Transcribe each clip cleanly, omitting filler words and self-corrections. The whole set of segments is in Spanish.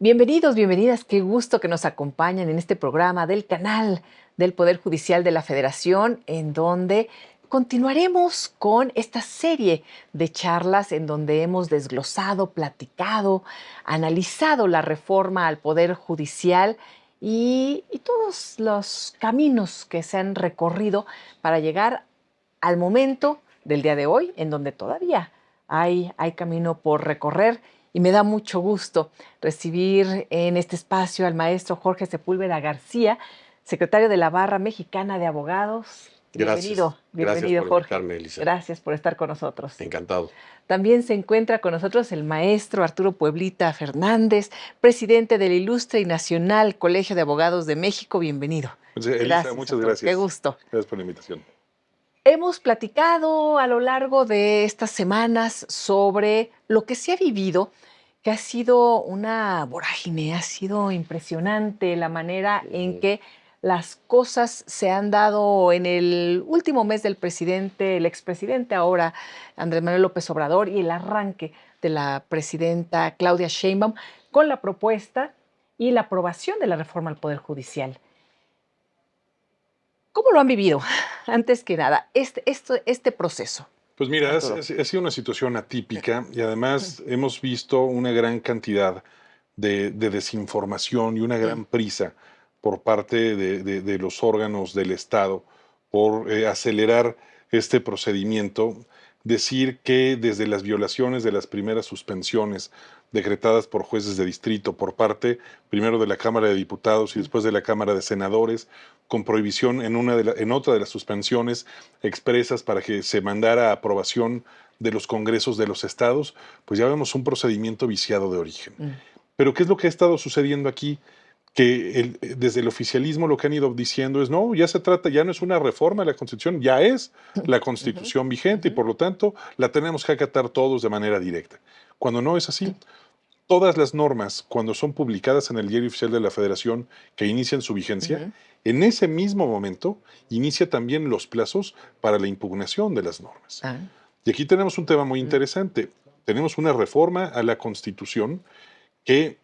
Bienvenidos, bienvenidas, qué gusto que nos acompañan en este programa del canal del Poder Judicial de la Federación, en donde continuaremos con esta serie de charlas en donde hemos desglosado, platicado, analizado la reforma al Poder Judicial y todos los caminos que se han recorrido para llegar al momento del día de hoy, en donde todavía hay camino por recorrer. Y me da mucho gusto recibir en este espacio al maestro Jorge Sepúlveda García, secretario de la Barra Mexicana de Abogados. Gracias. Gracias Bienvenido por Jorge. invitarme, Elisa. Gracias por estar con nosotros. Encantado. También se encuentra con nosotros el maestro Arturo Pueblita Fernández, presidente del Ilustre y Nacional Colegio de Abogados de México. Bienvenido. Elisa, muchas Arturo. gracias. Qué gusto. Gracias por la invitación. Hemos platicado a lo largo de estas semanas sobre lo que se ha vivido, que ha sido una vorágine, ha sido impresionante la manera en que las cosas se han dado en el último mes del presidente, el expresidente ahora, Andrés Manuel López Obrador, y el arranque de la presidenta Claudia Sheinbaum con la propuesta y la aprobación de la reforma al Poder Judicial. ¿Cómo lo han vivido? Antes que nada, este proceso. Pues mira, ha sido una situación atípica y además hemos visto una gran cantidad de desinformación y una gran prisa por parte de los órganos del Estado por acelerar este procedimiento. Decir que desde las violaciones de las primeras suspensiones decretadas por jueces de distrito por parte primero de la Cámara de Diputados y después de la Cámara de Senadores, con prohibición en otra de las suspensiones expresas para que se mandara a aprobación de los congresos de los estados, pues ya vemos un procedimiento viciado de origen. Pero ¿qué es lo que ha estado sucediendo aquí? Que desde el oficialismo lo que han ido diciendo es, no, ya se trata, ya no es una reforma de la Constitución, ya es la Constitución vigente y por lo tanto la tenemos que acatar todos de manera directa. Cuando no es así, todas las normas, cuando son publicadas en el Diario Oficial de la Federación, que inician su vigencia, en ese mismo momento inicia también los plazos para la impugnación de las normas. Y aquí tenemos un tema muy interesante. Tenemos una reforma a la Constitución que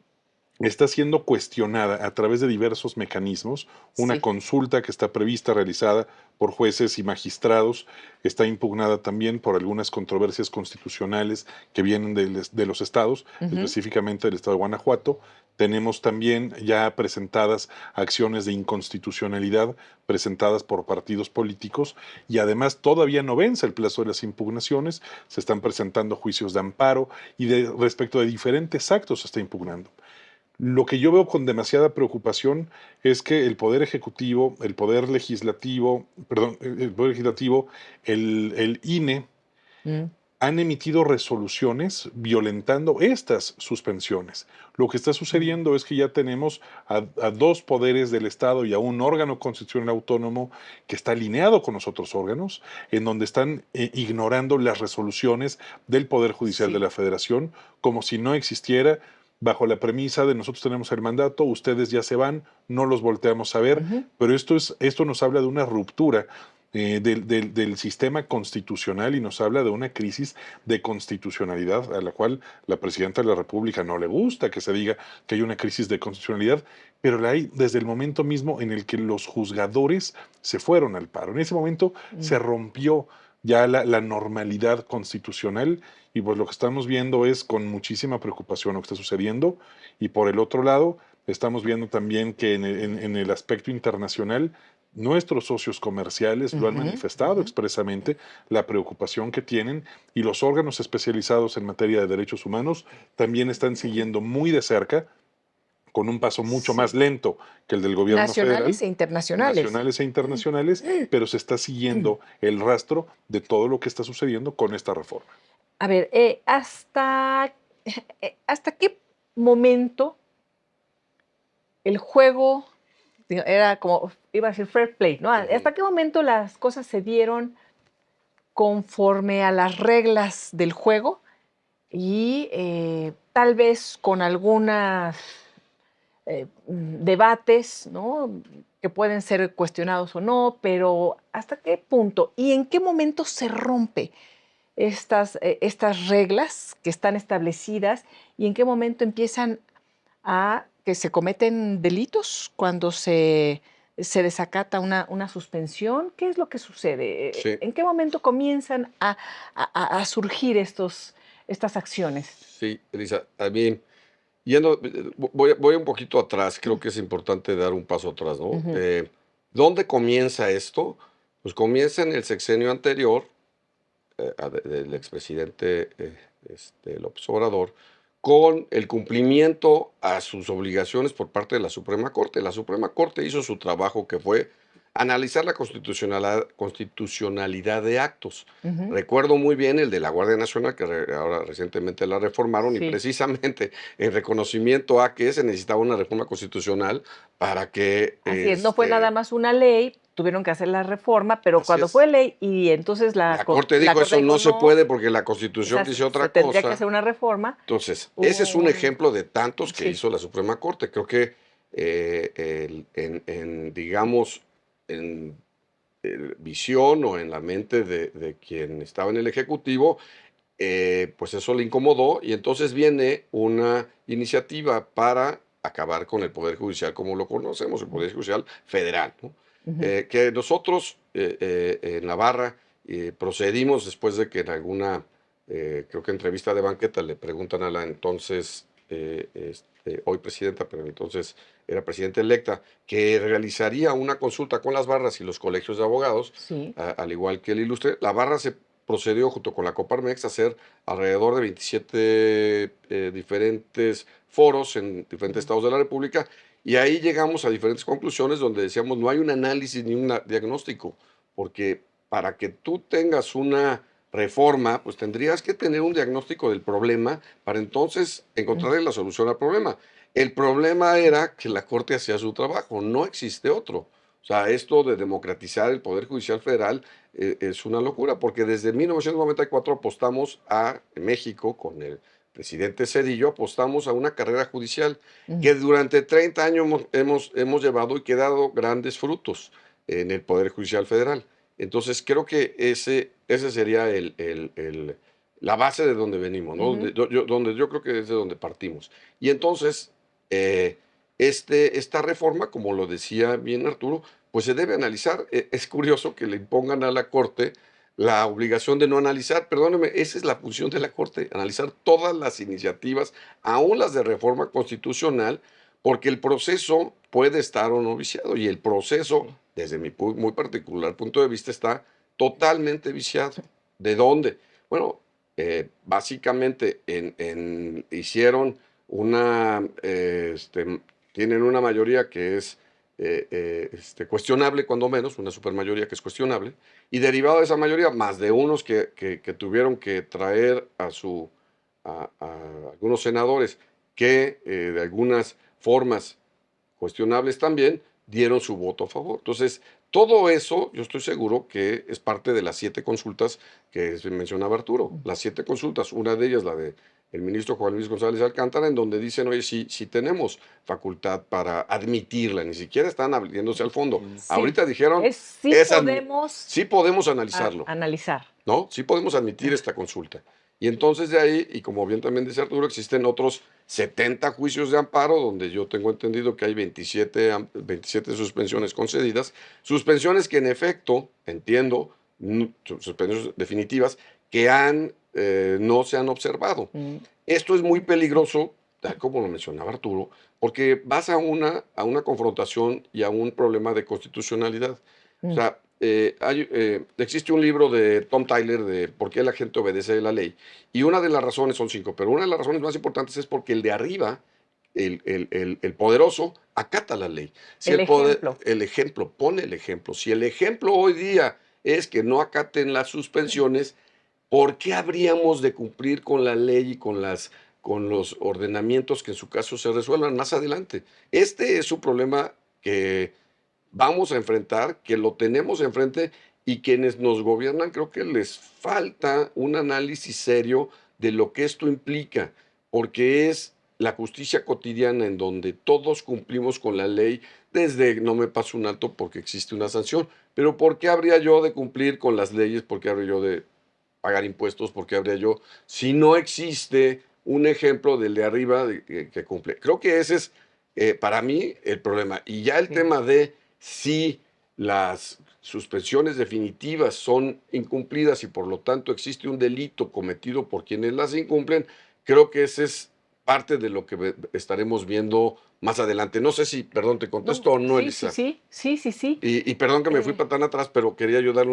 está siendo cuestionada a través de diversos mecanismos. Una consulta que está prevista, realizada por jueces y magistrados, está impugnada también por algunas controversias constitucionales que vienen de los estados, específicamente del estado de Guanajuato. Tenemos también ya presentadas acciones de inconstitucionalidad presentadas por partidos políticos y además todavía no vence el plazo de las impugnaciones, se están presentando juicios de amparo y respecto de diferentes actos se está impugnando. Lo que yo veo con demasiada preocupación es que el Poder Ejecutivo, el Poder Legislativo, el INE, han emitido resoluciones violentando estas suspensiones. Lo que está sucediendo es que ya tenemos a dos poderes del Estado y a un órgano constitucional autónomo que está alineado con los otros órganos, en donde están ignorando las resoluciones del Poder Judicial de la Federación como si no existiera, bajo la premisa de nosotros tenemos el mandato, ustedes ya se van, no los volteamos a ver, pero esto nos habla de una ruptura del sistema constitucional y nos habla de una crisis de constitucionalidad a la cual la presidenta de la República no le gusta que se diga que hay una crisis de constitucionalidad, pero la hay desde el momento mismo en el que los juzgadores se fueron al paro. En ese momento se rompió ya la normalidad constitucional y pues lo que estamos viendo es con muchísima preocupación lo que está sucediendo y por el otro lado estamos viendo también que en el aspecto internacional nuestros socios comerciales lo han manifestado expresamente la preocupación que tienen y los órganos especializados en materia de derechos humanos también están siguiendo muy de cerca con un paso mucho más lento que el del gobierno nacionales federal, e internacionales. Nacionales e internacionales, pero se está siguiendo el rastro de todo lo que está sucediendo con esta reforma. A ver, ¿hasta qué momento el juego era como, iba a decir fair play, ¿no? ¿Hasta qué momento las cosas se dieron conforme a las reglas del juego y tal vez con algunas debates, ¿no?, que pueden ser cuestionados o no, pero ¿hasta qué punto y en qué momento se rompe estas reglas que están establecidas y en qué momento empiezan a que se cometen delitos cuando se desacata una suspensión. ¿Qué es lo que sucede? Sí, ¿En qué momento comienzan a surgir estas acciones? sí, Elisa. A mí, yendo, voy un poquito atrás, creo que es importante dar un paso atrás, ¿no? Ujú, ¿Dónde comienza esto? Pues comienza en el sexenio anterior, del expresidente López Obrador, con el cumplimiento a sus obligaciones por parte de la Suprema Corte. La Suprema Corte hizo su trabajo, que fue analizar la constitucionalidad de actos. ujú. Recuerdo muy bien el de la Guardia Nacional, que ahora recientemente la reformaron, y Sí, precisamente en reconocimiento a que se necesitaba una reforma constitucional para que, así es. No fue nada más una ley, tuvieron que hacer la reforma, pero así cuando fue es. ley y entonces La Corte la dijo, Corte eso dijo no se no, puede porque la o Constitución sea, dice se otra tendría que hacer cosa. una reforma. Entonces, ese es Hubo un ejemplo de tantos que sí. hizo la Suprema Corte. Creo que, digamos, en visión o en la mente de quien estaba en el Ejecutivo, pues eso le incomodó, y entonces viene una iniciativa para acabar con el Poder Judicial como lo conocemos, el Poder Judicial federal, ¿no? Ujú. Que nosotros en Navarra procedimos después de que en alguna, creo que entrevista de banqueta, le preguntan a la entonces, hoy presidenta, pero entonces era presidenta electa, que realizaría una consulta con las barras y los colegios de abogados, Sí. al igual que el ilustre. La barra se procedió junto con la Coparmex a hacer alrededor de 27 diferentes foros en diferentes estados de la República, y ahí llegamos a diferentes conclusiones donde decíamos no hay un análisis ni un diagnóstico, porque para que tú tengas una reforma, pues tendrías que tener un diagnóstico del problema para entonces Mm. encontrarle la solución al problema. El problema era que la Corte hacía su trabajo, no existe otro. O sea, esto de democratizar el Poder Judicial Federal es una locura, porque desde 1994 apostamos en México, con el presidente Cedillo, apostamos a una carrera judicial Mm. que durante 30 años hemos llevado y que ha dado grandes frutos en el Poder Judicial Federal. Entonces, creo que ese sería la base de donde venimos, ¿no? Ujú. Donde yo creo que es de donde partimos. Y entonces, eh, esta reforma, como lo decía bien Arturo, pues se debe analizar. Es curioso que le impongan a la Corte la obligación de no analizar. Perdóneme, esa es la función de la Corte, analizar todas las iniciativas, aún las de reforma constitucional, porque el proceso puede estar o no viciado, y el proceso, Sí. desde mi muy particular punto de vista, está totalmente viciado. ¿De dónde? Bueno, básicamente hicieron una, tienen una mayoría que es cuestionable, cuando menos, una supermayoría que es cuestionable, y derivado de esa mayoría, más de unos que tuvieron que traer a algunos senadores que de algunas formas cuestionables también, dieron su voto a favor. Entonces, todo eso yo estoy seguro que es parte de las 7 consultas que mencionaba Arturo. Las 7 consultas, una de ellas la de el ministro Juan Luis González Alcántara, en donde dicen, oye, sí tenemos facultad para admitirla, ni siquiera están abriéndose al fondo. Sí. Ahorita dijeron, Sí podemos sí podemos analizarlo, analizar. ¿no? Sí podemos admitir esta consulta. Y entonces de ahí, y como bien también dice Arturo, existen otros 70 juicios de amparo, donde yo tengo entendido que hay 27 suspensiones concedidas, suspensiones que en efecto, entiendo, suspensiones definitivas, que no se han observado. Mm. Esto es muy peligroso, tal como lo mencionaba Arturo, porque vas a una confrontación y a un problema de constitucionalidad. O Mm. sea, existe un libro de Tom Tyler de por qué la gente obedece la ley, y una de las razones, son 5, pero una de las razones más importantes es porque el de arriba, el poderoso, acata la ley. Si El ejemplo. el ejemplo, pone el ejemplo. Si el ejemplo hoy día es que no acaten las suspensiones, ¿por qué habríamos de cumplir con la ley y con los ordenamientos que en su caso se resuelvan más adelante? Este es un problema que vamos a enfrentar, que lo tenemos enfrente, y quienes nos gobiernan creo que les falta un análisis serio de lo que esto implica, porque es la justicia cotidiana en donde todos cumplimos con la ley, desde no me paso un alto porque existe una sanción, pero ¿por qué habría yo de cumplir con las leyes? ¿Por qué habría yo de pagar impuestos? ¿Por qué habría yo, si no existe un ejemplo del de arriba que cumple. Creo que ese es para mí el problema. Y ya el Sí. tema de si las suspensiones definitivas son incumplidas y por lo tanto existe un delito cometido por quienes las incumplen, creo que ese es parte de lo que estaremos viendo más adelante. No sé si, perdón, te No, contesto o no, sí, sí, Elisa. sí, sí, sí, sí. Y perdón que me fui Eh, para tan atrás, pero quería yo dar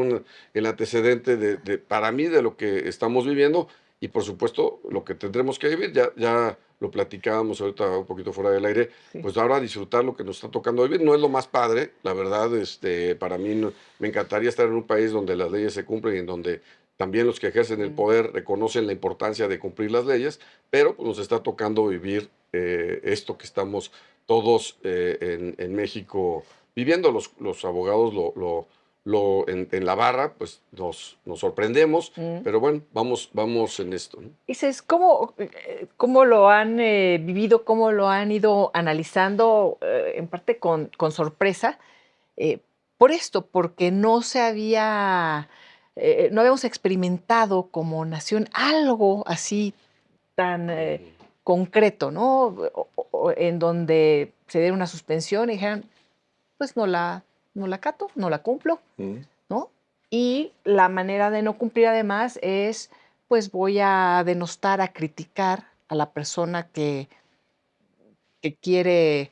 el antecedente para mí de lo que estamos viviendo y por supuesto lo que tendremos que vivir. Ya lo platicábamos ahorita un poquito fuera del aire, sí. pues ahora disfrutar lo que nos está tocando vivir. No es lo más padre, la verdad, para mí me encantaría estar en un país donde las leyes se cumplen y en donde también los que ejercen el Mm. poder reconocen la importancia de cumplir las leyes, pero pues, nos está tocando vivir esto que estamos todos en México viviendo. Los abogados en la barra, pues nos sorprendemos, Mm. pero bueno, vamos en esto, ¿no? Dices, ¿cómo lo han vivido, cómo lo han ido analizando, en parte con sorpresa? eh, por esto, porque no habíamos experimentado como nación algo así tan Ujú. concreto, ¿no? En donde se diera una suspensión y dijeran, pues no la acato, no la cumplo, Mm. ¿no? Y la manera de no cumplir además es, pues voy a denostar, a criticar a la persona que quiere,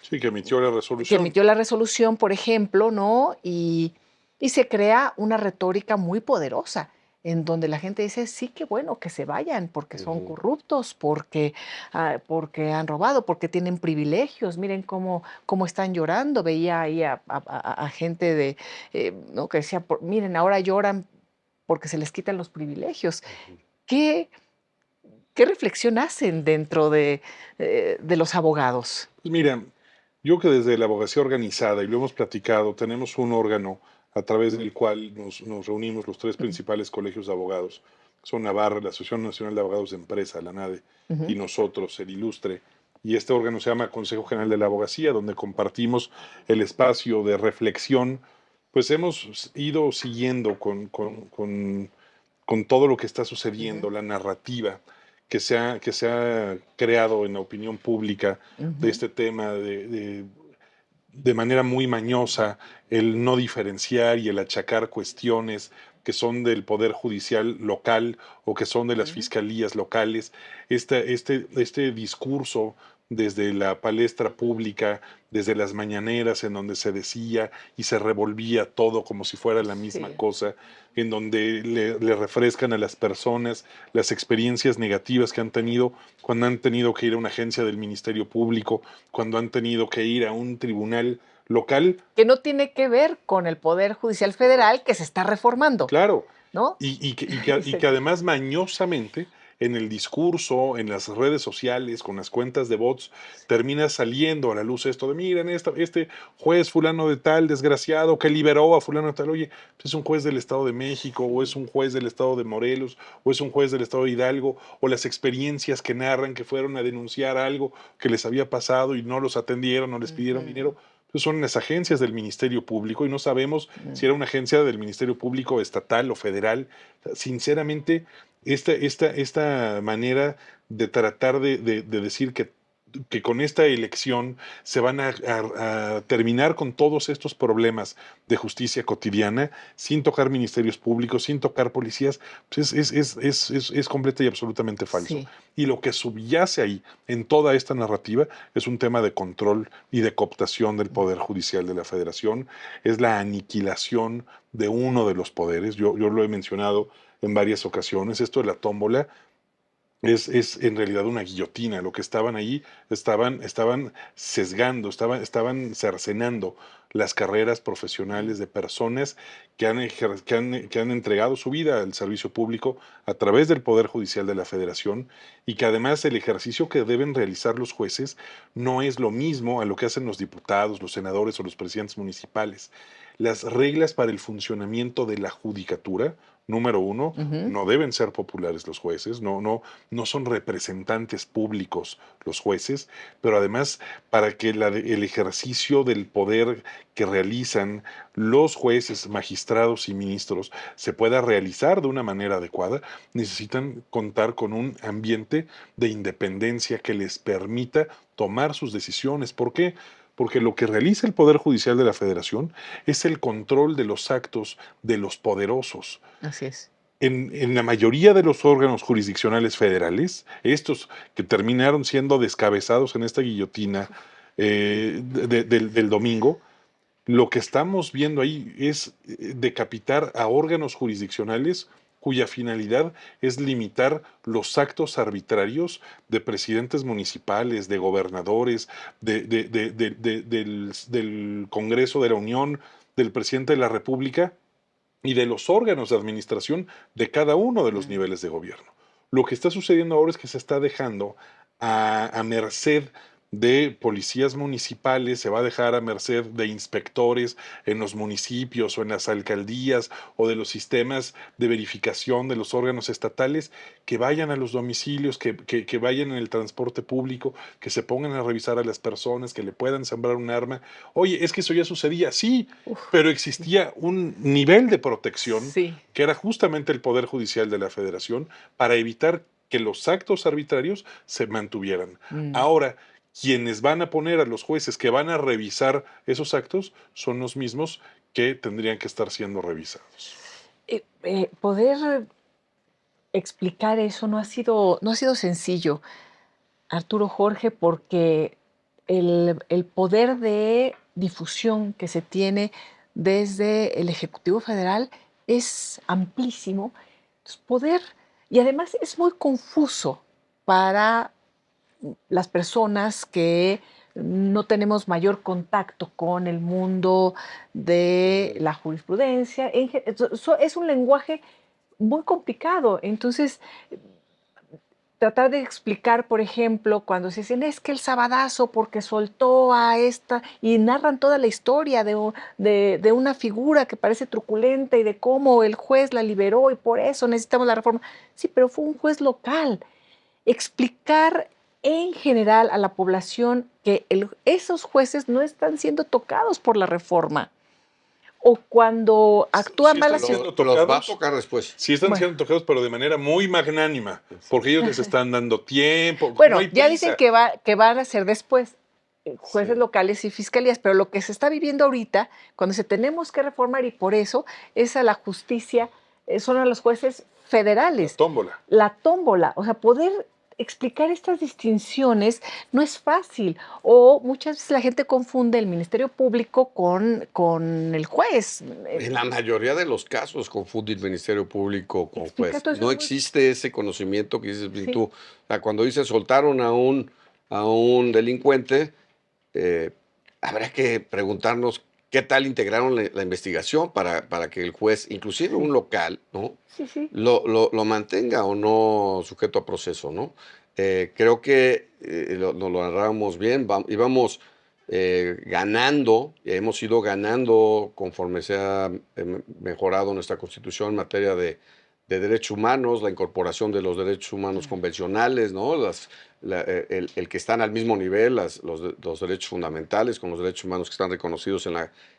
Sí, que emitió la que resolución. emitió la resolución, por ejemplo, ¿no? Y se crea una retórica muy poderosa en donde la gente dice, sí, qué bueno, que se vayan, porque son Ujú. corruptos, porque han robado, porque tienen privilegios, miren cómo están llorando. Veía ahí a gente ¿no? Que decía, miren, ahora lloran porque se les quitan los privilegios. Ujú. ¿Qué, qué reflexión hacen dentro de los abogados? Pues mira, yo que desde la abogacía organizada, y lo hemos platicado, tenemos un órgano a través del cual nos reunimos los tres Ujú, principales colegios de abogados, son Navarra, la Asociación Nacional de Abogados de Empresa, la NADE, y ujú, nosotros, el Ilustre. Y este órgano se llama Consejo General de la Abogacía, donde compartimos el espacio de reflexión. Pues hemos ido siguiendo con todo lo que está ujú, sucediendo, la narrativa que se ha creado en la opinión pública de ujú. este tema de manera muy mañosa, el no diferenciar y el achacar cuestiones que son del Poder Judicial local o que son de las Sí, fiscalías locales. Este discurso desde la palestra pública, desde las mañaneras en donde se decía y se revolvía todo como si fuera la misma sí. cosa, en donde le refrescan a las personas las experiencias negativas que han tenido cuando han tenido que ir a una agencia del Ministerio Público, cuando han tenido que ir a un tribunal local. Que no tiene que ver con el Poder Judicial Es correcto. Federal que se está reformando, Claro, ¿no? y que además mañosamente en el discurso, en las redes sociales, con las cuentas de bots, termina saliendo a la luz esto de, miren, este juez fulano de tal, desgraciado, que liberó a fulano de tal, oye, pues es un juez del Estado de México, o es un juez del Estado de Morelos, o es un juez del Estado de Hidalgo, o las experiencias que narran que fueron a denunciar algo que les había pasado y no los atendieron, no les pidieron Ujú, dinero. Pues son las agencias del Ministerio Público y no sabemos mm, si era una agencia del Ministerio Público estatal o federal. Sinceramente, esta manera de tratar de decir que con esta elección se van a terminar con todos estos problemas de justicia cotidiana sin tocar ministerios públicos, sin tocar policías, pues es completa y absolutamente falso. sí, Y lo que subyace ahí en toda esta narrativa es un tema de control y de cooptación del Poder Judicial de la Federación, es la aniquilación de uno de los poderes. Yo lo he mencionado en varias ocasiones. Esto de la tómbola es en realidad una guillotina. Lo que estaban ahí estaban sesgando, estaban cercenando las carreras mm, profesionales de personas que han entregado su vida al servicio público a través del Poder Judicial de la Federación y que además el ejercicio que deben realizar los jueces no es lo mismo a lo que hacen los diputados, los senadores o los presidentes municipales. Las reglas para el funcionamiento de la judicatura, número uno, ujú, no deben ser populares los jueces, no son representantes públicos los jueces, pero además para que el ejercicio del poder que realizan los jueces, magistrados y ministros se pueda realizar de una manera adecuada, necesitan contar con un ambiente de independencia que les permita tomar sus decisiones. ¿Por qué? Porque lo que realiza el Poder Judicial de la Federación es el control de los actos de los poderosos. Así es. En la mayoría de los órganos jurisdiccionales federales, estos que terminaron siendo descabezados en esta guillotina del domingo, lo que estamos viendo ahí es decapitar a órganos jurisdiccionales cuya finalidad es limitar los actos arbitrarios de presidentes municipales, de gobernadores, del Congreso de la Unión, del presidente de la República y de los órganos de administración de cada uno de los niveles de gobierno. Lo que está sucediendo ahora es que se está dejando a merced de policías municipales, se va a dejar a merced de inspectores en los municipios o en las alcaldías o de los sistemas de verificación de los órganos estatales que vayan a los domicilios, que vayan en el transporte público, que se pongan a revisar a las personas, que le puedan sembrar un arma. Oye, es que eso ya sucedía, sí, pero existía un nivel de protección Sí. que era justamente el Poder Judicial de la Federación para evitar que los actos arbitrarios se mantuvieran. Ahora, quienes van a poner a los jueces que van a revisar esos actos son los mismos que tendrían que estar siendo revisados. Poder explicar eso no ha sido sencillo, Arturo Jorge, porque el poder de difusión que se tiene desde el Ejecutivo Federal es amplísimo. Entonces, y además es muy confuso para las personas que no tenemos mayor contacto con el mundo de la jurisprudencia. Es un lenguaje muy complicado. Entonces, tratar de explicar, por ejemplo, cuando se dicen es que el Sabadazo porque soltó a esta y narran toda la historia de una figura que parece truculenta y de cómo el juez la liberó y por eso necesitamos la reforma. Sí, pero fue un juez local. Explicar en general a la población que esos jueces no están siendo tocados por la reforma. O cuando actúa Sí mal la están siendo ciudadanía. Los va a tocados. tocar después. Sí están Bueno. siendo tocados, pero de manera muy magnánima, porque ellos les están dando tiempo. Bueno, no hay ya prisa. dicen que van a ser después jueces Sí. locales y fiscalías, pero lo que se está viviendo ahorita, cuando se tenemos que reformar y por eso es a la justicia, son a los jueces federales. Tómbola. La tómbola, o sea, poder explicar estas distinciones no es fácil. O muchas veces la gente confunde el Ministerio Público con el juez. En la mayoría de los casos confunde el Ministerio Público con Explica juez. todo eso No muy- existe ese conocimiento que dices bien Sí. tú. O sea, cuando dices soltaron a un delincuente, habrá que preguntarnos qué tal integraron la investigación para que el juez, inclusive un local, ¿no? Sí. Lo mantenga o no sujeto a proceso, ¿no? Creo que nos lo narramos bien, íbamos ganando, hemos ido ganando conforme se ha mejorado nuestra Constitución en materia de derechos humanos, la incorporación de los derechos humanos convencionales, ¿no? El que están al mismo nivel, los derechos fundamentales con los derechos humanos que están reconocidos en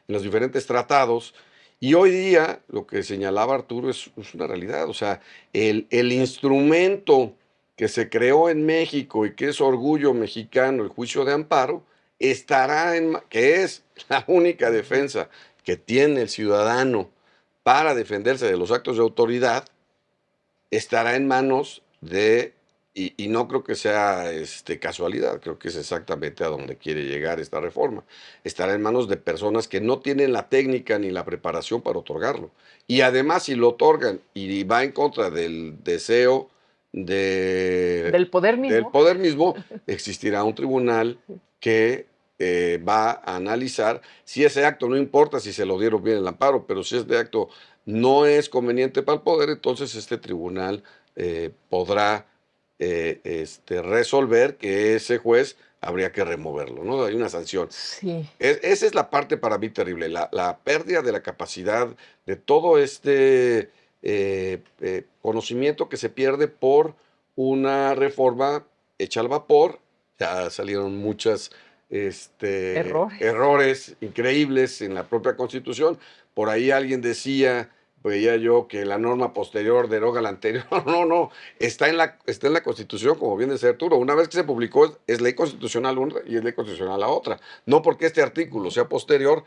los diferentes tratados. Y hoy día, lo que señalaba Arturo es una realidad. O sea, el instrumento que se creó en México y que es orgullo mexicano, el juicio de amparo, que es la única defensa que tiene el ciudadano para defenderse de los actos de autoridad, estará en manos y no creo que sea casualidad, creo que es exactamente a donde quiere llegar esta reforma. Estará en manos de personas que no tienen la técnica ni la preparación para otorgarlo. Y además, si lo otorgan y va en contra del deseo Del poder mismo. existirá un tribunal que va a analizar si ese acto, no importa si se lo dieron bien el amparo, pero si este acto no es conveniente para el poder, entonces este tribunal podrá resolver que ese juez habría que removerlo, ¿no? Hay una sanción. Sí. Esa es la parte para mí terrible, la pérdida de la capacidad de todo conocimiento que se pierde por una reforma hecha al vapor. Ya salieron muchas Errores. errores increíbles en la propia Constitución. Por ahí alguien decía, veía yo, que la norma posterior deroga la anterior. No, está en la Constitución, como bien decía Arturo. Una vez que se publicó, es ley constitucional una y es ley constitucional la otra. No porque este artículo sea posterior,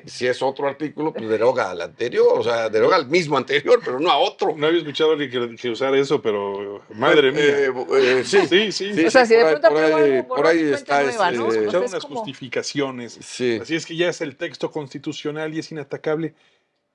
si es otro artículo, pues deroga al anterior, o sea, deroga al mismo anterior, pero no a otro. No había escuchado a alguien que usara eso, pero madre mía. Sí, Sí, sí, O sea, si de por ahí, pronto por apruebo ahí, algo, por borrón y ahí cuenta está nueva, ¿no? O sea, Escucharon es unas como... justificaciones. sí. Así es que ya es el texto constitucional y es inatacable.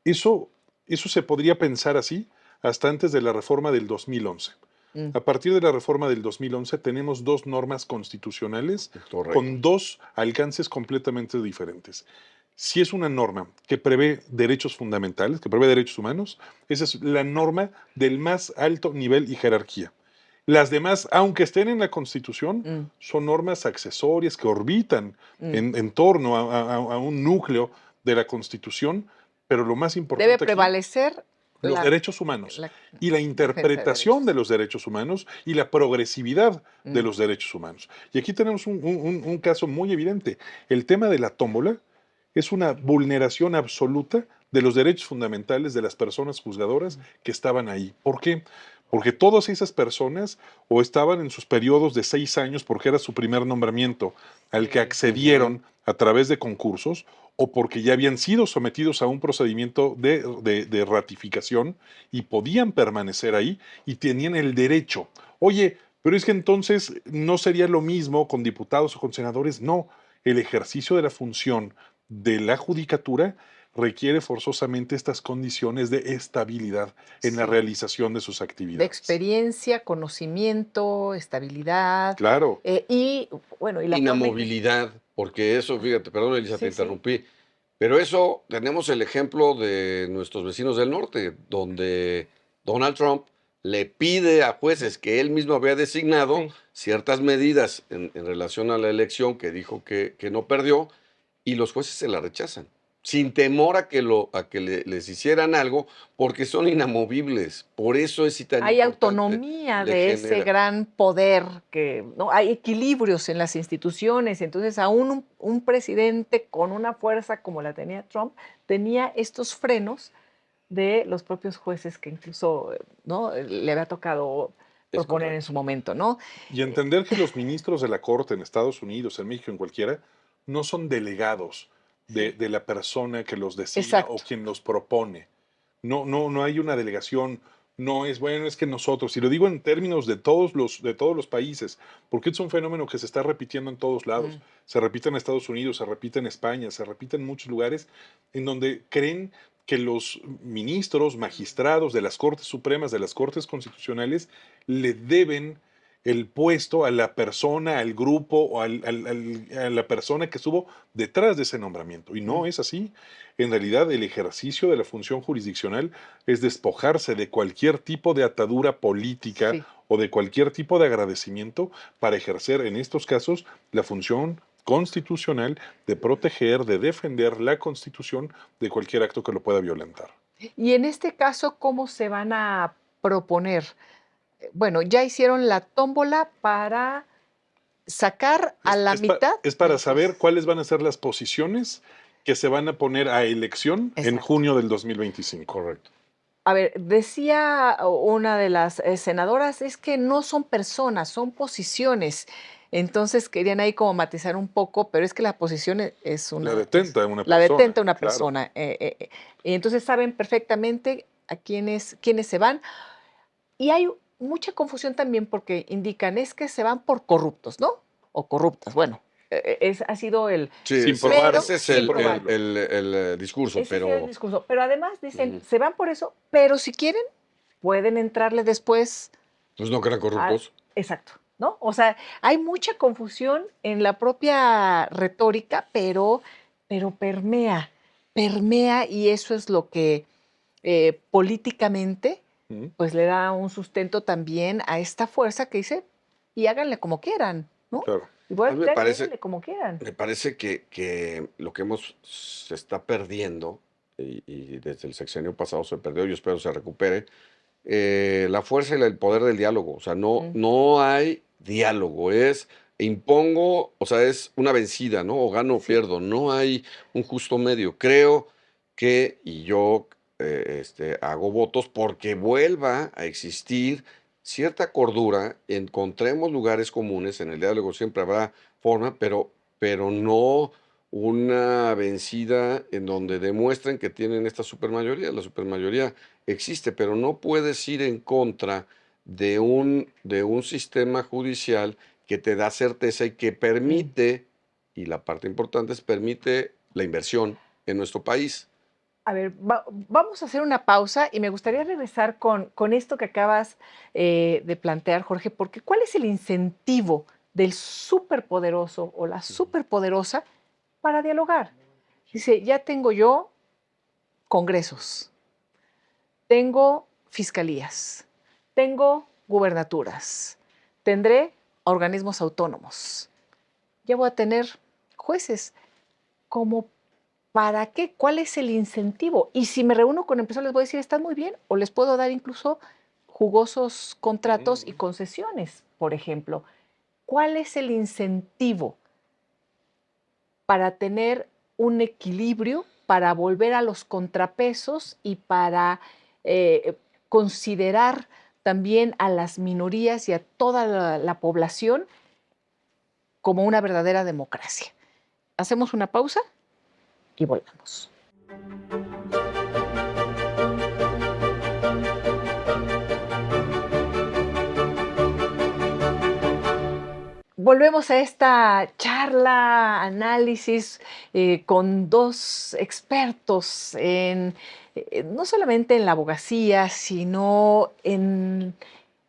Eso, eso se podría pensar así hasta antes de la reforma del 2011. Mm, A partir de la reforma del 2011 tenemos dos normas constitucionales Correcto. con dos alcances completamente diferentes. Si es una norma que prevé derechos fundamentales, que prevé derechos humanos, esa es la norma del más alto nivel y jerarquía. Las demás, aunque estén en la Constitución, mm, son normas accesorias que orbitan mm. en torno a un núcleo de la Constitución, pero lo más Debe importante aquí, prevalecer los la, derechos humanos la y la defensa de interpretación de derechos. los derechos humanos y la progresividad de Mm, los derechos humanos. Y aquí tenemos un caso muy evidente. El tema de la tómbola es una vulneración absoluta de los derechos fundamentales de las personas juzgadoras que estaban ahí. ¿Por qué? Porque todas esas personas o estaban en sus periodos de 6 años porque era su primer nombramiento al que sí. accedieron a través de concursos o porque ya habían sido sometidos a un procedimiento de ratificación y podían permanecer ahí y tenían el derecho. Oye, pero es que entonces no sería lo mismo con diputados o con senadores. No, el ejercicio de la función de la judicatura requiere forzosamente estas condiciones de estabilidad en la Sí. realización de sus De actividades. experiencia, conocimiento, estabilidad Claro, y, bueno, y la forma en que... Inamovilidad, porque eso, fíjate, perdón, Elisa, te Sí, sí. interrumpí, pero eso tenemos el ejemplo de nuestros vecinos del norte, donde Donald Trump le pide a jueces que él mismo había designado Sí. ciertas medidas en relación a la elección que dijo que no perdió, y los jueces se la rechazan, sin temor a que les hicieran algo, porque son inamovibles. Por eso es tan Hay importante. autonomía Le de ese genera. gran poder que, ¿no? Hay equilibrios en las instituciones. Entonces, aún un presidente con una fuerza como la tenía Trump tenía estos frenos de los propios jueces que incluso, ¿no? Le había tocado Es proponer en correcto. su momento, ¿no? y entender que los ministros de la Corte en Estados Unidos, en México, en cualquiera, no son delegados Sí. de la persona que los designa o Exacto. quien los propone. No hay una delegación, no es, bueno, es que nosotros, y lo digo en términos de todos los países, porque es un fenómeno que se está repitiendo en todos lados. Mm. Se repite en Estados Unidos, se repite en España, se repite en muchos lugares en donde creen que los ministros, magistrados de las Cortes Supremas, de las Cortes Constitucionales, le deben el puesto a la persona, al grupo o a la persona que estuvo detrás de ese nombramiento. Y no Mm. es así. En realidad, el ejercicio de la función jurisdiccional es despojarse de cualquier tipo de atadura política Sí. o de cualquier tipo de agradecimiento para ejercer, en estos casos, la función constitucional de proteger, de defender la Constitución de cualquier acto que lo pueda violentar. Y en este caso, ¿cómo se van a proponer? Bueno, ya hicieron la tómbola para sacar a la mitad Es de para los saber jueces. cuáles van a ser las posiciones que se van a poner a elección en Exacto. junio del 2025. Correcto. A ver, decía una de las senadoras, es que no son personas, son posiciones. Entonces querían ahí como matizar un poco, pero es que la posición es La una, detenta una la persona, detenta una claro. persona. Y entonces saben perfectamente a quiénes se van. Y hay mucha confusión también porque indican es que se van por corruptos, ¿no? O corruptas. Bueno, ha sido el... Sí, Sin ese, probarlo, ese es sin probarlo. el discurso, Ese ha sido el pero discurso. Pero además dicen, ujú, se van por eso, pero si quieren, pueden entrarle después pues no que eran corruptos. exacto, ¿no? O sea, hay mucha confusión en la propia retórica, pero permea y eso es lo que políticamente ¿Mm? pues le da un sustento también a esta fuerza que dice, y háganle como quieran, ¿no? Claro. Igual A mí me ustedes parece, háganle como quieran. me parece que lo que se está perdiendo, y desde el sexenio pasado se perdió, yo espero se recupere, la fuerza y el poder del diálogo. O sea, Mm. no hay diálogo, es impongo, o sea, es una vencida, ¿no? O gano o Sí. pierdo, no hay un justo medio. Creo que, y yo hago votos porque vuelva a existir cierta cordura, encontremos lugares comunes, en el diálogo siempre habrá forma, pero no una vencida en donde demuestren que tienen esta supermayoría. La supermayoría existe, pero no puedes ir en contra de un sistema judicial que te da certeza y que Mm. permite, y la parte importante es permite la inversión en nuestro país. A ver, vamos a hacer una pausa y me gustaría regresar con esto que acabas de plantear, Jorge, porque ¿cuál es el incentivo del superpoderoso o la superpoderosa para dialogar? Dice, ya tengo yo congresos, tengo fiscalías, tengo gubernaturas, tendré organismos autónomos, ya voy a tener jueces. ¿Cómo para qué? ¿Cuál es el incentivo? Y si me reúno con empresarios, les voy a decir, están muy bien, o les puedo dar incluso jugosos contratos y Ujú. concesiones, por ejemplo. ¿Cuál es el incentivo para tener un equilibrio, para volver a los contrapesos y para eh, considerar también a las minorías y a toda la población como una verdadera democracia? Hacemos una pausa y volvemos. Volvemos a esta charla, análisis con dos expertos no solamente en la abogacía, sino en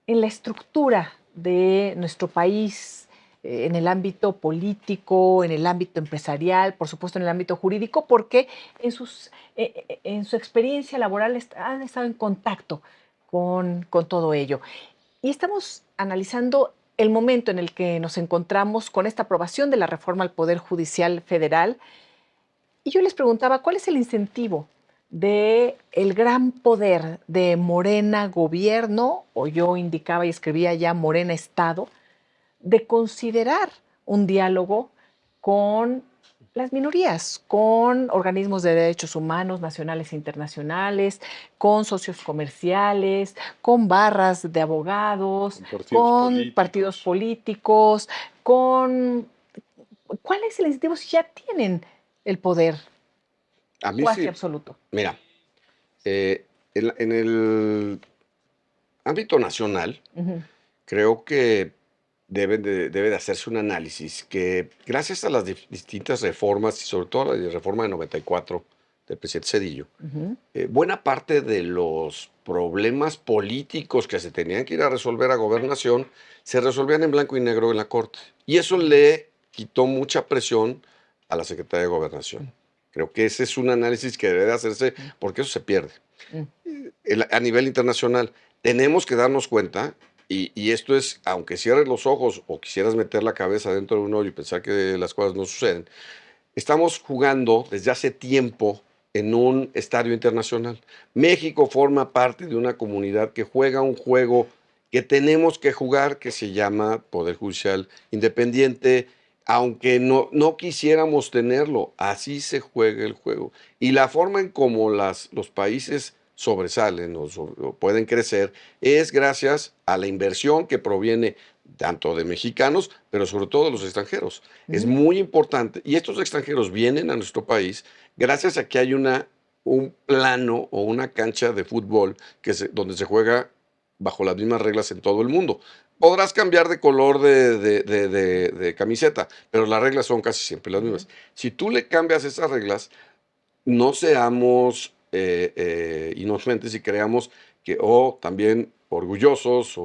la estructura de nuestro país, en el ámbito político, en el ámbito empresarial, por supuesto en el ámbito jurídico, porque en su experiencia laboral han estado en contacto con todo ello. Y estamos analizando el momento en el que nos encontramos con esta aprobación de la reforma al Poder Judicial Federal. Y yo les preguntaba, ¿cuál es el incentivo de el gran poder de Morena Gobierno, o yo indicaba y escribía ya Morena Estado, de considerar un diálogo con las minorías, con organismos de derechos humanos nacionales e internacionales, con socios comerciales, con barras de abogados, Con partidos con partidos políticos. políticos, con... ¿Cuál es el incentivo si ya tienen el poder A mí cuasi sí, absoluto? mira, en el ámbito nacional, Ujú, creo que debe de hacerse un análisis que gracias a las distintas reformas y sobre todo la reforma de 94 del presidente Cedillo, ujú, buena parte de los problemas políticos que se tenían que ir a resolver a gobernación se resolvían en blanco y negro en la Corte. Y eso le quitó mucha presión a la Secretaría de Gobernación. Creo que ese es un análisis que debe de hacerse ujú, porque eso se pierde. ujú, A nivel internacional, tenemos que darnos cuenta, y esto es, aunque cierres los ojos o quisieras meter la cabeza dentro de un hoyo y pensar que las cosas no suceden, estamos jugando desde hace tiempo en un estadio internacional. México forma parte de una comunidad que juega un juego que tenemos que jugar, que se llama Poder Judicial Independiente, aunque no quisiéramos tenerlo, así se juega el juego. Y la forma en cómo los países sobresalen o pueden crecer es gracias a la inversión que proviene tanto de mexicanos, pero sobre todo de los extranjeros. Es ujú. muy importante. Y estos extranjeros vienen a nuestro país gracias a que hay un plano o una cancha de fútbol donde se juega bajo las mismas reglas en todo el mundo. Podrás cambiar de color de camiseta, pero las reglas son casi siempre las Ujú. mismas. Si tú le cambias esas reglas, no seamos inocentes y creamos que, o también orgullosos,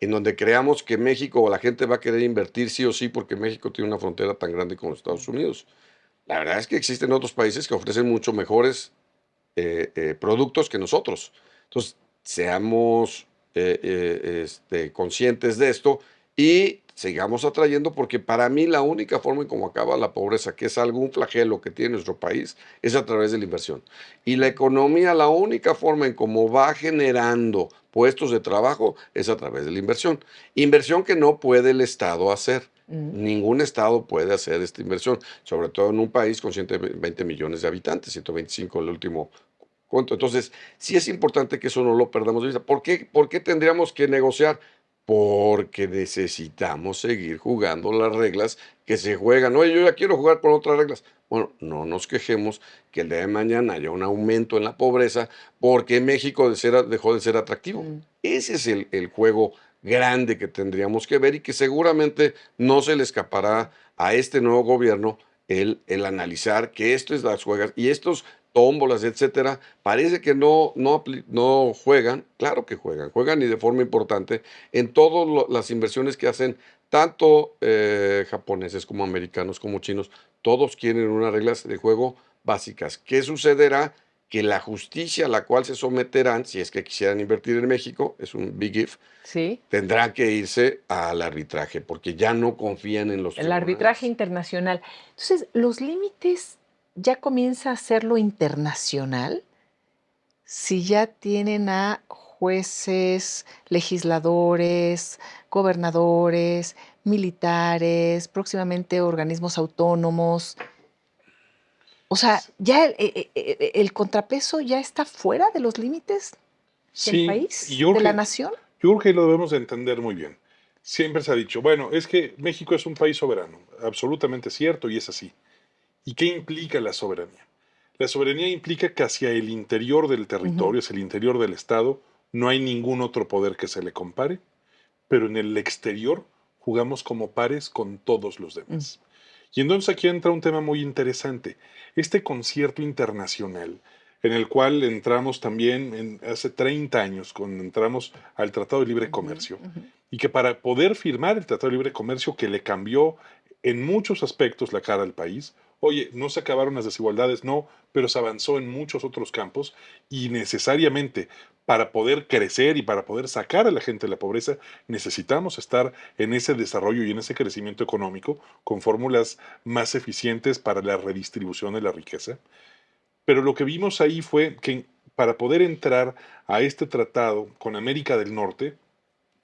en donde creamos que México o la gente va a querer invertir sí o sí porque México tiene una frontera tan grande como Estados Unidos. La verdad es que existen otros países que ofrecen mucho mejores productos que nosotros. Entonces, seamos conscientes de esto y sigamos atrayendo, porque para mí la única forma en cómo acaba la pobreza, que es algún flagelo que tiene nuestro país, es a través de la inversión. Y la economía, la única forma en cómo va generando puestos de trabajo es a través de la inversión. Inversión que no puede el Estado hacer. Mm. Ningún Estado puede hacer esta inversión, sobre todo en un país con 120 millones de habitantes, 125 el último cuento. Entonces, sí es importante que eso no lo perdamos de vista. ¿Por qué tendríamos que negociar? Porque necesitamos seguir jugando las reglas que se juegan. Oye, yo ya quiero jugar con otras reglas. Bueno, no nos quejemos que el día de mañana haya un aumento en la pobreza porque México dejó de ser atractivo. Mm. Ese es el juego grande que tendríamos que ver y que seguramente no se le escapará a este nuevo gobierno el analizar que esto es las juegas y estos tómbolas, etcétera, parece que no juegan, claro que juegan y de forma importante en todas las inversiones que hacen tanto japoneses como americanos como chinos, todos quieren unas reglas de juego básicas. ¿Qué sucederá? Que la justicia a la cual se someterán, si es que quisieran invertir en México, es un big if, Sí. tendrán que irse al arbitraje porque ya no confían en los El arbitraje tribunales. internacional. Entonces, ¿los límites ya comienza a ser lo internacional? Si ya tienen a jueces, legisladores, gobernadores, militares, próximamente organismos autónomos. O sea, ya el contrapeso ya está fuera de los límites del Sí, y país, de la nación. yo creo que lo debemos de entender muy bien. Siempre se ha dicho, bueno, es que México es un país soberano, absolutamente cierto y es así. ¿Y qué implica la soberanía? La soberanía implica que hacia el interior del Ujú. territorio, hacia el interior del Estado, no hay ningún otro poder que se le compare, pero en el exterior jugamos como pares con todos los Mm. demás. Y entonces aquí entra un tema muy interesante, este concierto internacional en el cual entramos también hace 30 años, cuando entramos al Tratado de Libre Ujú, Comercio, ujú. y que para poder firmar el Tratado de Libre Comercio que le cambió en muchos aspectos la cara al país, oye, no se acabaron las desigualdades, no, pero se avanzó en muchos otros campos y necesariamente para poder crecer y para poder sacar a la gente de la pobreza, necesitamos estar en ese desarrollo y en ese crecimiento económico con fórmulas más eficientes para la redistribución de la riqueza. Pero lo que vimos ahí fue que para poder entrar a este tratado con América del Norte,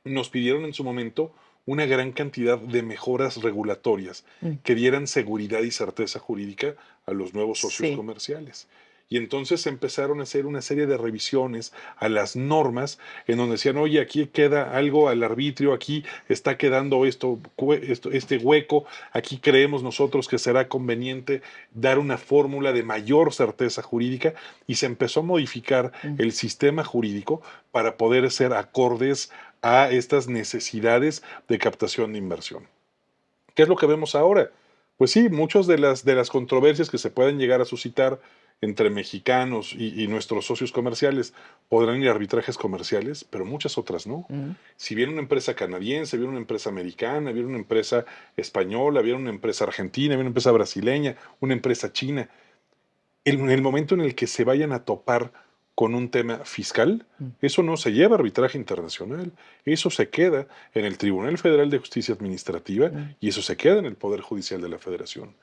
nos pidieron en su momento una gran cantidad de mejoras regulatorias Mm. que dieran seguridad y certeza jurídica a los nuevos socios Sí. comerciales. Y entonces empezaron a hacer una serie de revisiones a las normas en donde decían, oye, aquí queda algo al arbitrio, aquí está quedando este hueco, aquí creemos nosotros que será conveniente dar una fórmula de mayor certeza jurídica y se empezó a modificar Mm. el sistema jurídico para poder ser acordes a estas necesidades de captación de inversión. ¿Qué es lo que vemos ahora? Pues sí, muchas de las controversias que se pueden llegar a suscitar entre mexicanos y nuestros socios comerciales podrán ir a arbitrajes comerciales, pero muchas otras no. Mm. Si viene una empresa canadiense, viene una empresa americana, viene una empresa española, viene una empresa argentina, viene una empresa brasileña, una empresa china, en el momento en el que se vayan a topar con un tema fiscal, Mm. eso no se lleva a arbitraje internacional, eso se queda en el Tribunal Federal de Justicia Administrativa Mm. y eso se queda en el Poder Judicial de la Federación.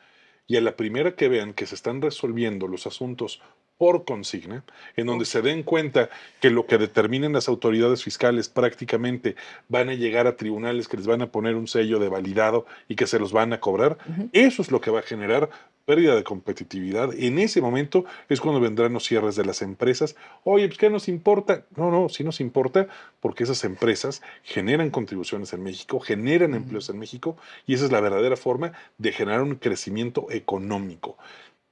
Y a la primera que vean que se están resolviendo los asuntos por consigna, en donde Uy, se den cuenta que lo que determinen las autoridades fiscales prácticamente van a llegar a tribunales que les van a poner un sello de validado y que se los van a cobrar, Ujú. eso es lo que va a generar pérdida de competitividad. En ese momento es cuando vendrán los cierres de las empresas. Oye, pues ¿qué nos importa? No, no, sí nos importa porque esas empresas generan contribuciones en México, generan Mm. empleos en México y esa es la verdadera forma de generar un crecimiento económico.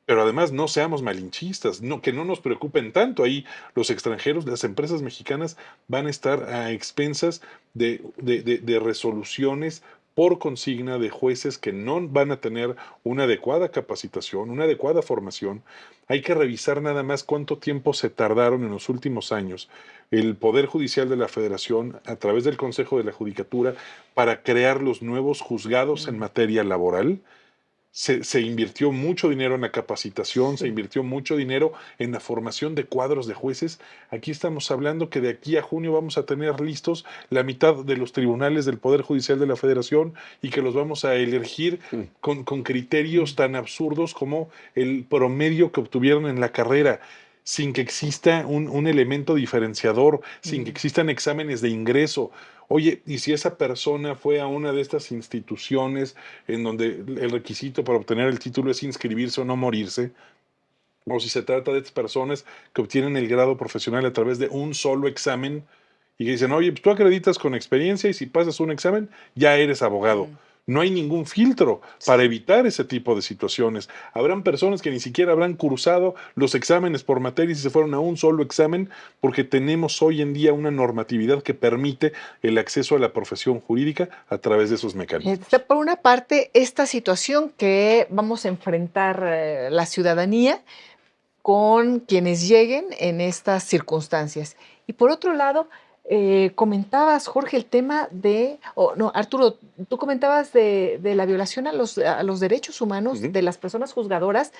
Pero además no seamos malinchistas, no, que no nos preocupen tanto. Ahí los extranjeros, las empresas mexicanas van a estar a expensas de resoluciones por consigna de jueces que no van a tener una adecuada capacitación, una adecuada formación. Hay que revisar nada más cuánto tiempo se tardaron en los últimos años el Poder Judicial de la Federación, a través del Consejo de la Judicatura, para crear los nuevos juzgados en Mm. materia laboral Se invirtió mucho dinero en la capacitación, se invirtió mucho dinero en la formación de cuadros de jueces. Aquí estamos hablando que de aquí a junio vamos a tener listos la mitad de los tribunales del Poder Judicial de la Federación y que los vamos a elegir con criterios tan absurdos como el promedio que obtuvieron en la carrera, sin que exista un elemento diferenciador, sin que existan exámenes de ingreso. Oye, ¿y si esa persona fue a una de estas instituciones en donde el requisito para obtener el título es inscribirse o no morirse? O si se trata de estas personas que obtienen el grado profesional a través de un solo examen y que dicen, oye, pues tú acreditas con experiencia y si pasas un examen, ya eres abogado. No hay ningún filtro para evitar ese tipo de situaciones. Habrán personas que ni siquiera habrán cursado los exámenes por materia y se fueron a un solo examen porque tenemos hoy en día una normatividad que permite el acceso a la profesión jurídica a través de esos mecanismos. Por una parte, esta situación que vamos a enfrentar la ciudadanía con quienes lleguen en estas circunstancias. Y por otro lado, comentabas, Jorge, el tema de, no, Arturo, tú comentabas de la violación a los derechos humanos de las personas juzgadoras,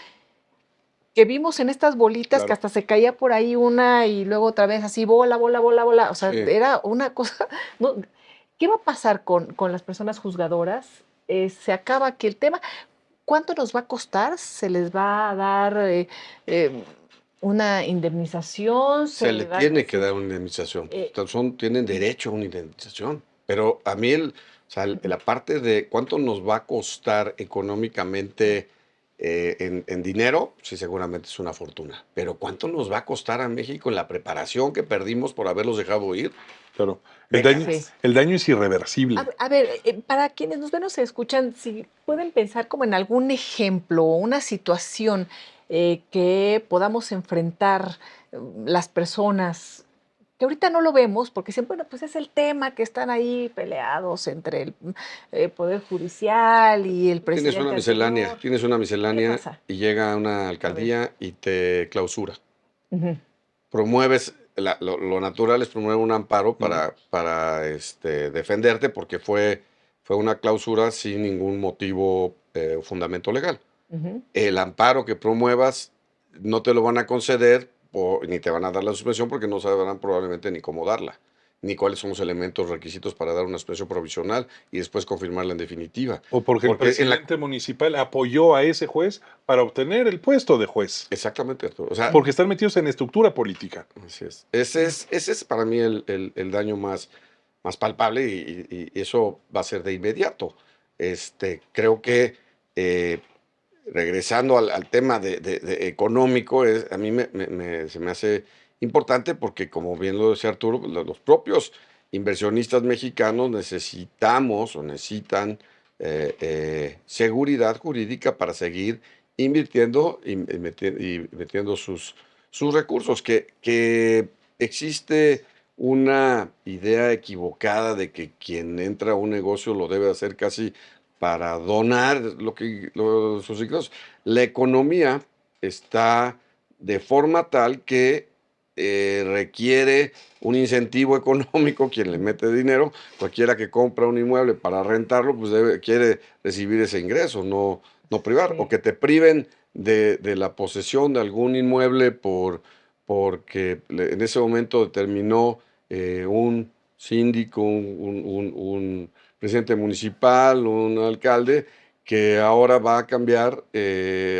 que vimos en estas bolitas que hasta se caía por ahí una y luego otra vez así, bola, bola, bola, bola. O sea, era una cosa. ¿No? ¿Qué va a pasar con las personas juzgadoras? Se acaba aquí el tema. ¿Cuánto nos va a costar? ¿Se les va a dar una indemnización? Se le tiene que dar una indemnización. Tienen derecho a una indemnización. Pero a mí, la parte de cuánto nos va a costar económicamente en dinero, sí, seguramente es una fortuna. Pero ¿cuánto nos va a costar a México en la preparación que perdimos por haberlos dejado ir? Claro. El daño es irreversible. A ver, para quienes nos ven o se escuchan, si pueden pensar como en algún ejemplo o una situación que podamos enfrentar las personas, que ahorita no lo vemos, porque dicen, bueno, pues es el tema que están ahí peleados entre el Poder Judicial y el presidente. Tienes una miscelánea y llega a una alcaldía y te clausura. Promueves, lo natural es promover un amparo para defenderte porque fue una clausura sin ningún motivo o fundamento legal. El amparo que promuevas no te lo van a conceder ni te van a dar la suspensión porque no sabrán probablemente ni cómo darla, ni cuáles son los elementos requisitos para dar una suspensión provisional y después confirmarla en definitiva. O porque el presidente municipal apoyó a ese juez para obtener el puesto de juez. Exactamente. O sea, porque están metidos en estructura política. Así es. Ese es para mí el daño más palpable y eso va a ser de inmediato. Creo que regresando al tema de económico, a mí se me hace importante porque, como bien lo decía Arturo, los propios inversionistas mexicanos necesitan seguridad jurídica para seguir invirtiendo y metiendo sus recursos. Que existe una idea equivocada de que quien entra a un negocio lo debe hacer casi para donar sus ingresos. La economía está de forma tal que requiere un incentivo económico. Quien le mete dinero, cualquiera que compra un inmueble para rentarlo, pues quiere recibir ese ingreso, no privar, o que te priven de la posesión de algún inmueble porque en ese momento determinó un síndico, un presidente municipal, un alcalde, que ahora va a cambiar,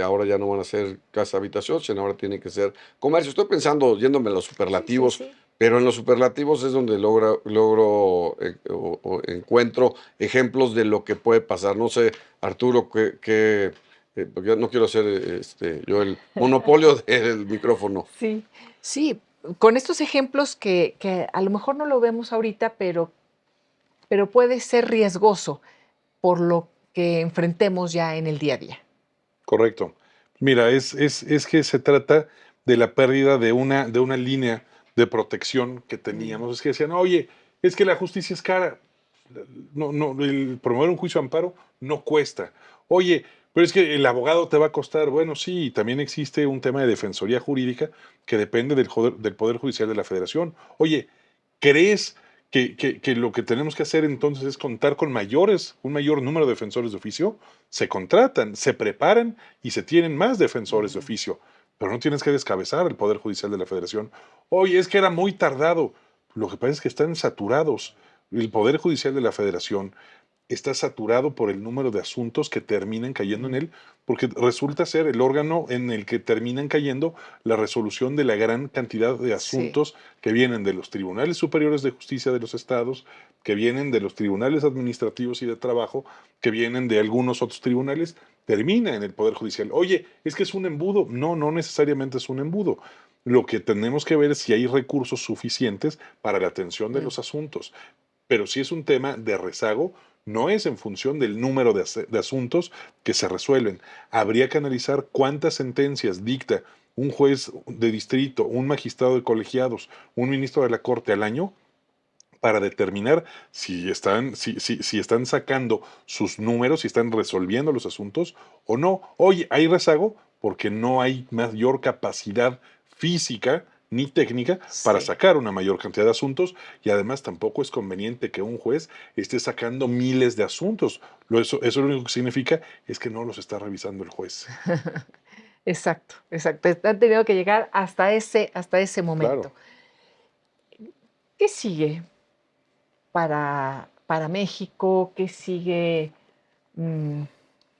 ahora ya no van a ser casa habitación, sino ahora tiene que ser comercio. Estoy pensando, yéndome a los superlativos, pero en los superlativos es donde encuentro ejemplos de lo que puede pasar. No sé, Arturo, porque no quiero hacer yo el monopolio del micrófono. Sí, con estos ejemplos que a lo mejor no lo vemos ahorita, pero puede ser riesgoso por lo que enfrentemos ya en el día a día. Correcto. Mira, es que se trata de la pérdida de una línea de protección que teníamos. Es que decían, oye, es que la justicia es cara. No, el promover un juicio de amparo no cuesta. Oye, pero es que el abogado te va a costar. Bueno, sí, también existe un tema de defensoría jurídica que depende del Poder Judicial de la Federación. Oye, ¿crees que lo que tenemos que hacer entonces es contar con un mayor número de defensores de oficio, se contratan, se preparan y se tienen más defensores de oficio, pero no tienes que descabezar el Poder Judicial de la Federación. Oye, es que era muy tardado. Lo que pasa es que están saturados. El Poder Judicial de la Federación está saturado por el número de asuntos que terminan cayendo en él, porque resulta ser el órgano en el que terminan cayendo la resolución de la gran cantidad de Sí. asuntos que vienen de los tribunales superiores de justicia de los estados, que vienen de los tribunales administrativos y de trabajo, que vienen de algunos otros tribunales, termina en el Poder Judicial. Oye, es que es un embudo. No, no necesariamente es un embudo. Lo que tenemos que ver es si hay recursos suficientes para la atención de Mm. los asuntos. Pero si es un tema de rezago, no es en función del número de asuntos que se resuelven. Habría que analizar cuántas sentencias dicta un juez de distrito, un magistrado de colegiados, un ministro de la Corte al año para determinar si están sacando sus números, si están resolviendo los asuntos o no. Oye, hay rezago porque no hay mayor capacidad física ni técnica para Sí. sacar una mayor cantidad de asuntos y además tampoco es conveniente que un juez esté sacando miles de asuntos. Eso lo único que significa es que no los está revisando el juez. Exacto, exacto. Han tenido que llegar hasta ese momento. Claro. ¿Qué sigue para México? ¿Qué sigue mm,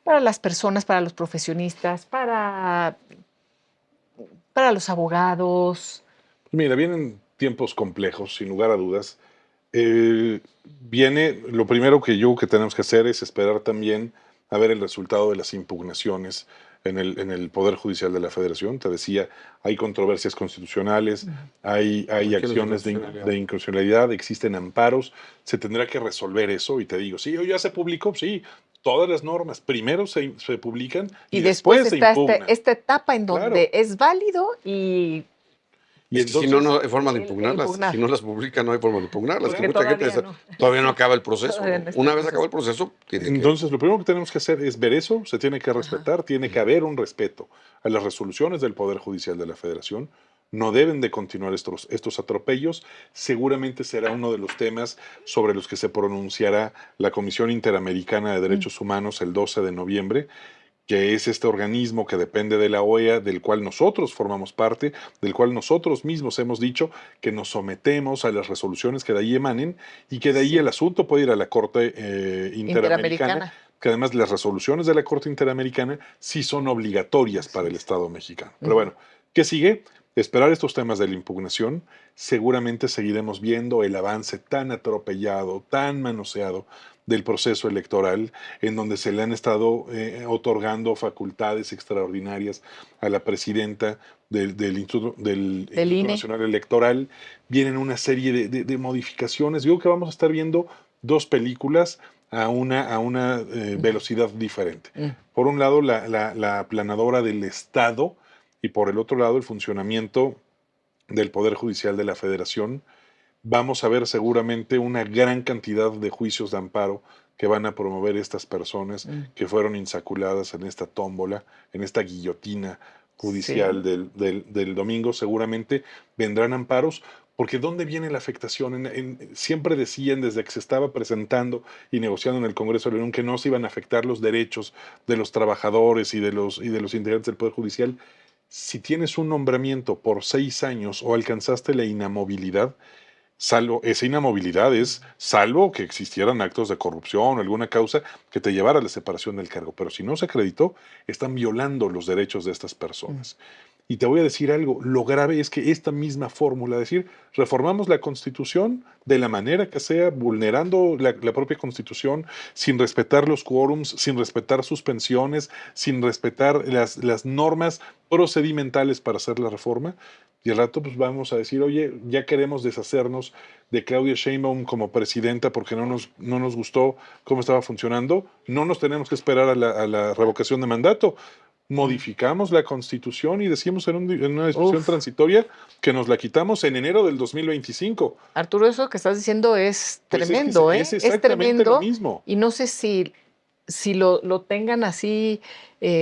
para las personas, para los profesionistas, para los abogados? Mira, vienen tiempos complejos, sin lugar a dudas. Lo primero que yo que tenemos que hacer es esperar también a ver el resultado de las impugnaciones en el Poder Judicial de la Federación. Te decía, hay controversias constitucionales, Ujú. hay Cuestiones de acciones constitucionalidad. de inconstitucionalidad, existen amparos, se tendrá que resolver eso y te digo, sí, ya se publicó, sí, todas las normas primero se publican Y y después después se está impugnan. esta etapa en Claro. donde es válido y Y Es que si no, entonces, no hay forma de el impugnarlas. impugnar, Si no las publica, no hay forma de impugnarlas. Que porque mucha gente todavía no. todavía no Sí, acaba el proceso, todavía ¿no? no está el Una vez acaba proceso. el proceso, tiene que. Entonces, lo primero que tenemos que hacer es ver eso, se tiene que Ajá. respetar, tiene que haber un respeto a las resoluciones del Poder Judicial de la Federación. No deben de continuar estos atropellos. Seguramente será uno de los temas sobre los que se pronunciará la Comisión Interamericana de Mm. Derechos Humanos el 12 de noviembre, que es este organismo que depende de la OEA, del cual nosotros formamos parte, del cual nosotros mismos hemos dicho que nos sometemos a las resoluciones que de ahí emanen y que de ahí el Sí, asunto puede ir a la Corte Interamericana, interamericana. que además las resoluciones de la Corte Interamericana sí son obligatorias Así para el es. Estado mexicano. Pero Ujú. bueno, ¿qué sigue? Esperar estos temas de la impugnación. Seguramente seguiremos viendo el avance tan atropellado, tan manoseado del proceso electoral, en donde se le han estado otorgando facultades extraordinarias a la presidenta del Del Instituto INE. Nacional Electoral. Vienen una serie de modificaciones. Digo que vamos a estar viendo dos películas a una velocidad diferente. Mm. Por un lado, la aplanadora del Estado y por el otro lado, el funcionamiento del Poder Judicial de la Federación. Vamos a ver seguramente una gran cantidad de juicios de amparo que van a promover estas personas Mm. que fueron insaculadas en esta tómbola, en esta guillotina judicial Sí. del domingo. Seguramente vendrán amparos, porque ¿dónde viene la afectación? Siempre decían desde que se estaba presentando y negociando en el Congreso de la Unión que no se iban a afectar los derechos de los trabajadores y de los integrantes del Poder Judicial. Si tienes un nombramiento por 6 años o alcanzaste la inamovilidad, esa inamovilidad es salvo que existieran actos de corrupción o alguna causa que te llevara a la separación del cargo. Pero si no se acreditó, están violando los derechos de estas Mm. personas. Y te voy a decir algo, lo grave es que esta misma fórmula, decir, reformamos la Constitución de la manera que sea, vulnerando la propia Constitución, sin respetar los quórums, sin respetar suspensiones, sin respetar las normas procedimentales para hacer la reforma, y al rato pues vamos a decir, oye, ya queremos deshacernos de Claudia Sheinbaum como presidenta porque no nos gustó cómo estaba funcionando, no nos tenemos que esperar a la revocación de mandato. Mm. Modificamos la Constitución y decimos en una disposición Uf. transitoria que nos la quitamos en enero del 2025. Arturo, eso que estás diciendo es Pues es que tremendo, es ¿eh? Es exactamente lo tremendo. mismo. Y no sé si lo tengan así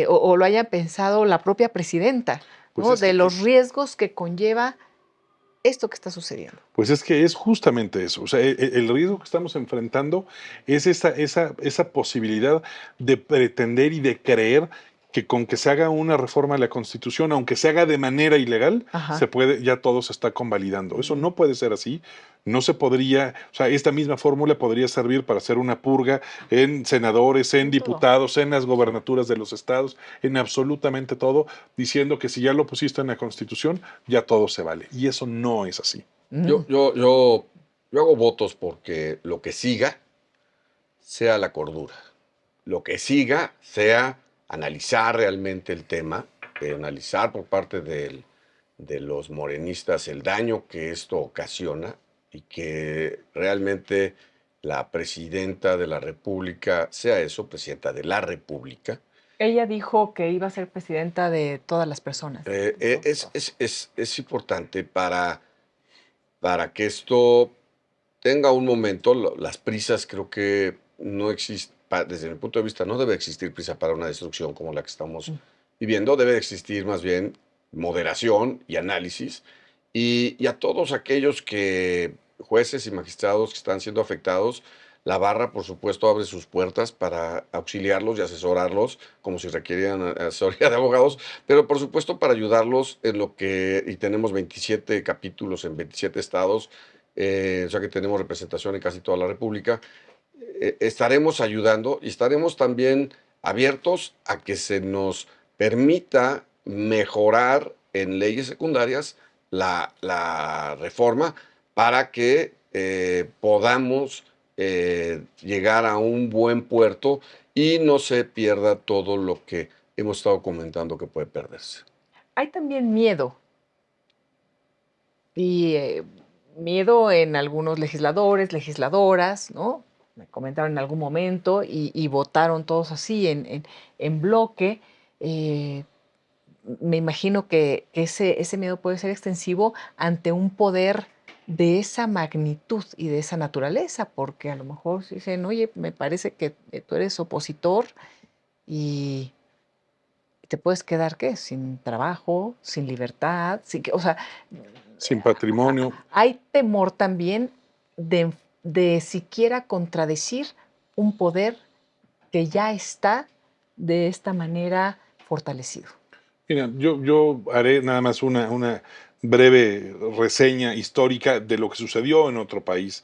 o lo haya pensado la propia presidenta, Pues ¿no? es De que los riesgos que conlleva esto que está sucediendo? Pues es que es justamente eso. O sea, el riesgo que estamos enfrentando es esa posibilidad de pretender y de creer que con que se haga una reforma a la Constitución, aunque se haga de manera ilegal, Ajá. ya todo se está convalidando. Eso no puede ser así. No se podría, o sea, esta misma fórmula podría servir para hacer una purga en senadores, en En todo. diputados, en las gobernaturas de los estados, en absolutamente todo, diciendo que si ya lo pusiste en la Constitución, ya todo se vale. Y eso no es así. Yo, yo, yo, yo hago votos porque lo que siga sea la cordura. Lo que siga sea analizar realmente el tema, analizar por parte de los morenistas el daño que esto ocasiona y que realmente la presidenta de la República sea eso, presidenta de la República. Ella dijo que iba a ser presidenta de todas las personas. Es importante para que esto tenga un momento. Las prisas creo que no existen, desde mi punto de vista, no debe existir prisa para una destrucción como la que estamos viviendo. Debe existir más bien moderación y análisis. Y a todos aquellos jueces y magistrados que están siendo afectados, la barra, por supuesto, abre sus puertas para auxiliarlos y asesorarlos, como si requirieran asesoría de abogados, pero por supuesto para ayudarlos y tenemos 27 capítulos en 27 estados, o sea que tenemos representación en casi toda la República. Estaremos ayudando y estaremos también abiertos a que se nos permita mejorar en leyes secundarias la reforma para que podamos llegar a un buen puerto y no se pierda todo lo que hemos estado comentando que puede perderse. Hay también miedo. Y miedo en algunos legisladores, legisladoras, ¿no? Me comentaron en algún momento y votaron todos así en bloque. Me imagino que ese miedo puede ser extensivo ante un poder de esa magnitud y de esa naturaleza, porque a lo mejor dicen, oye, me parece que tú eres opositor y te puedes quedar, ¿qué? Sin trabajo, sin libertad, o sea, Sin patrimonio. hay temor también de siquiera contradecir un poder que ya está de esta manera fortalecido. Mira, yo haré nada más una breve reseña histórica de lo que sucedió en otro país.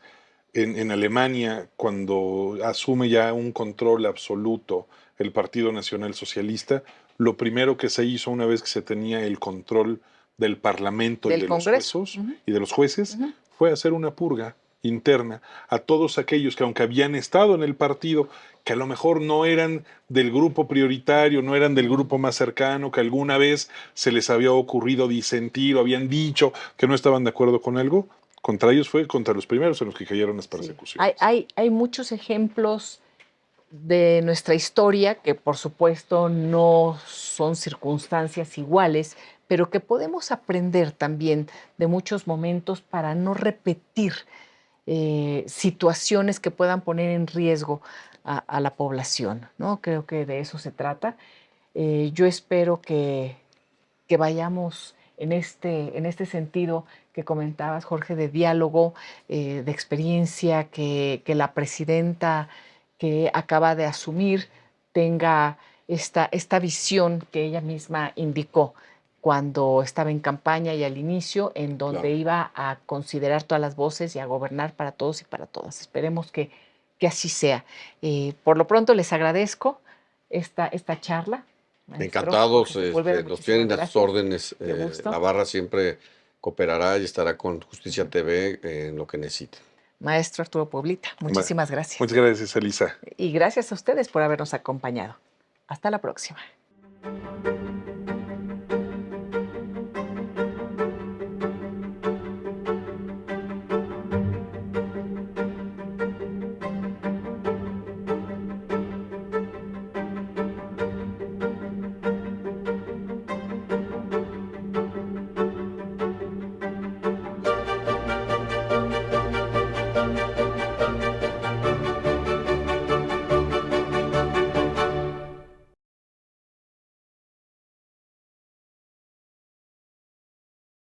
En Alemania, cuando asume ya un control absoluto el Partido Nacional Socialista, lo primero que se hizo una vez que se tenía el control del Parlamento y Del de los Congreso. jueces, y de los jueces, Ujú. fue hacer una purga interna a todos aquellos que, aunque habían estado en el partido, que a lo mejor no eran del grupo prioritario, no eran del grupo más cercano, que alguna vez se les había ocurrido disentir o habían dicho que no estaban de acuerdo con algo, contra ellos fue contra los primeros en los que cayeron las persecuciones. Hay muchos ejemplos de nuestra historia que por supuesto no son circunstancias iguales, pero que podemos aprender también de muchos momentos para no repetir situaciones que puedan poner en riesgo a la población, ¿no? Creo que de eso se trata. Yo espero que vayamos en este sentido que comentabas, Jorge, de diálogo, de experiencia, que la presidenta que acaba de asumir tenga esta visión que ella misma indicó cuando estaba en campaña y al inicio, en donde Claro. iba a considerar todas las voces y a gobernar para todos y para todas. Esperemos que así sea. Por lo pronto les agradezco esta charla. Maestro Encantados, Jorge Sepúlveda, nos muchísimas tienen a sus gracias. órdenes. Qué gusto. La barra siempre cooperará y estará con Justicia TV en lo que necesite. Maestro Arturo Pueblita, muchísimas gracias. Muchas gracias, Elisa. Y gracias a ustedes por habernos acompañado. Hasta la próxima.